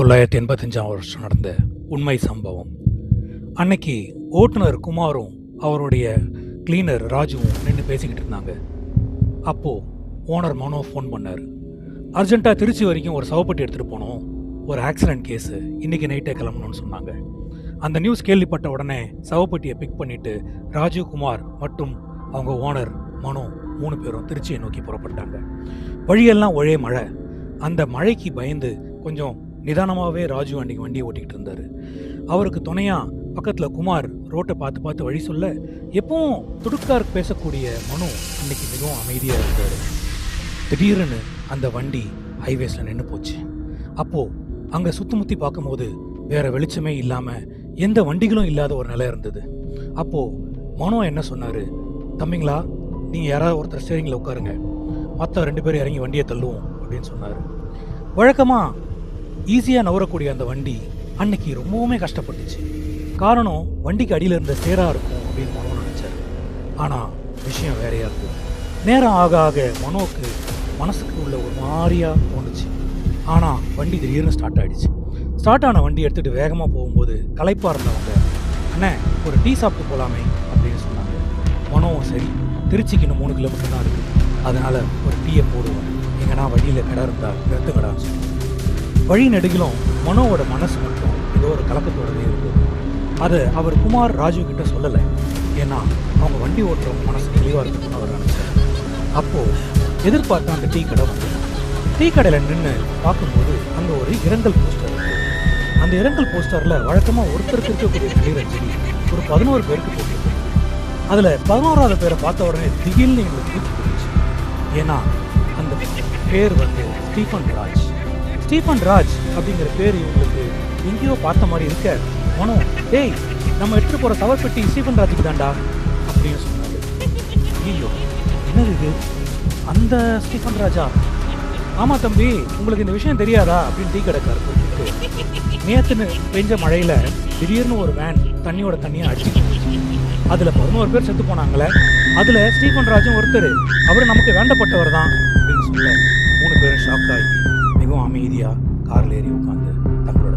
1985 வருஷம் நடந்த உண்மை சம்பவம். அன்னைக்கு ஓட்டுநர் குமாரும் அவருடைய கிளீனர் ராஜுவும் நின்று பேசிக்கிட்டு இருந்தாங்க. அப்போது ஓனர் மனோ ஃபோன் பண்ணார். அர்ஜென்ட்டாக திருச்சி வரைக்கும் ஒரு சவப்பட்டி எடுத்துகிட்டு போனோம், ஒரு ஆக்சிடென்ட் கேஸு, இன்றைக்கி நைட்டே கிளம்பணும்னு சொன்னாங்க. அந்த நியூஸ் கேள்விப்பட்ட உடனே சவப்பட்டியை பிக் பண்ணிவிட்டு ராஜு, குமார் மற்றும் அவங்க ஓனர் மனோ 3 பேரும் திருச்சியை நோக்கி புறப்பட்டாங்க. வழியெல்லாம் ஒரே மழை. அந்த மழைக்கு பயந்து கொஞ்சம் நிதானமாகவே ராஜு அன்றைக்கி வண்டியை ஓட்டிக்கிட்டு இருந்தார். அவருக்கு துணையாக பக்கத்தில் குமார் ரோட்டை பார்த்து வழி சொல்ல, எப்பவும் துடுக்கார் பேசக்கூடிய மனு அன்றைக்கி மிகவும் அமைதியாக இருந்தார். திடீர்னு அந்த வண்டி ஹைவேஸில் நின்று போச்சு. அப்போது அங்கே சுற்றி பார்க்கும்போது வேறு வெளிச்சமே இல்லாமல் எந்த வண்டிகளும் இல்லாத ஒரு நிலை இருந்தது. அப்போது மனோ என்ன சொன்னார், தம்பிங்களா, நீங்கள் யாராவது ஒருத்தர் ஸ்டேரிங்கில் உட்காருங்க, மற்ற 2 பேரும் இறங்கி வண்டியை தள்ளுவோம் அப்படின்னு சொன்னார். வழக்கமாக ஈஸியாக நவரக்கூடிய அந்த வண்டி அன்னைக்கு ரொம்பவுமே கஷ்டப்பட்டுச்சு. காரணம், வண்டிக்கு அடியில் இருந்த சேராக இருக்கும் அப்படின்னு மனோ நினச்சார். ஆனால் விஷயம் வேறையாக இருந்தது. நேரம் ஆக ஆக மனோவுக்கு மனசுக்கு உள்ள ஒரு மாதிரியாக தோணுச்சு. ஆனால் வண்டி திடீர்னு ஸ்டார்ட் ஆகிடுச்சு. ஸ்டார்ட் ஆன வண்டி எடுத்துகிட்டு வேகமாக போகும்போது களைப்பாக இருந்தவங்க, அண்ணே ஒரு டீ சாப்பிட்டு போகலாமே அப்படின்னு சொன்னாங்க. மனோவும் சரி, திருச்சிக்கு இன்னும் 3 கிலோமீட்டர் தான் இருக்குது, அதனால் ஒரு டீயை போடுவோம், எங்கன்னா வழியில் கடை இருந்தால் நிறுத்துக்கடான்னு சொன்னாங்க. வழி நெடுகிலும் மனோவோட மனசு மட்டும் ஏதோ ஒரு கலக்கத்தோடவே இருந்தது. அதை அவர் குமார் ராஜு கிட்ட சொல்லலை, ஏன்னா அவங்க வண்டி ஓட்டுறவங்க மனசு தெளிவாக இருக்கணும்னு அவர் நினச்சார். அப்போது எதிர்பார்த்த அந்த டீ கடை வந்து, டீ கடையில் நின்று பார்க்கும்போது அங்கே ஒரு இரங்கல் போஸ்டர் இருக்குது. அந்த இரங்கல் போஸ்டரில் வழக்கமாக ஒருத்தருக்கு இருக்கக்கூடிய நடிகரஞ்சலி ஒரு 11 பேருக்கு போட்டிருக்கு. அதில் 11ஆவது பேரை பார்த்த உடனே திடீர்னு எங்களுக்கு தூக்கி போயிடுச்சு. ஏன்னா அந்த பேர் வந்து ஸ்டீஃபன் ராஜ். ஸ்டீஃபன் ராஜ் அப்படிங்கிற பேர் இவங்களுக்கு எங்கேயோ பார்த்த மாதிரி இருக்க, மனோ, டேய், நம்ம எடுத்துகிட்டு போகிற சவப்பெட்டி ஸ்டீஃபன் ராஜுக்கு தான்டா அப்படின்னு சொன்னாங்க. ஐயோ, என்னது இது, அந்த ஸ்டீஃபன் ராஜா? ஆமாம் தம்பி, உங்களுக்கு இந்த விஷயம் தெரியாதா அப்படின்னு டீ கடைக்காரர் கூப்பிட்டு, நேற்றுன்னு பெஞ்ச மழையில் திடீர்னு ஒரு வேன் தண்ணியோட தண்ணியை அடிச்சுட்டு போச்சு. அதில் 11 பேர் செத்து போனாங்களே, அதில் ஸ்டீஃபன் ராஜும் ஒருத்தர், அவர் நமக்கு வேண்டப்பட்டவர் தான் அப்படின்னு சொல்ல 3 பேரும் ஷாக் ஆகி மிகவும் அமைதியாக காரில் ஏறி உட்காந்து தங்களோட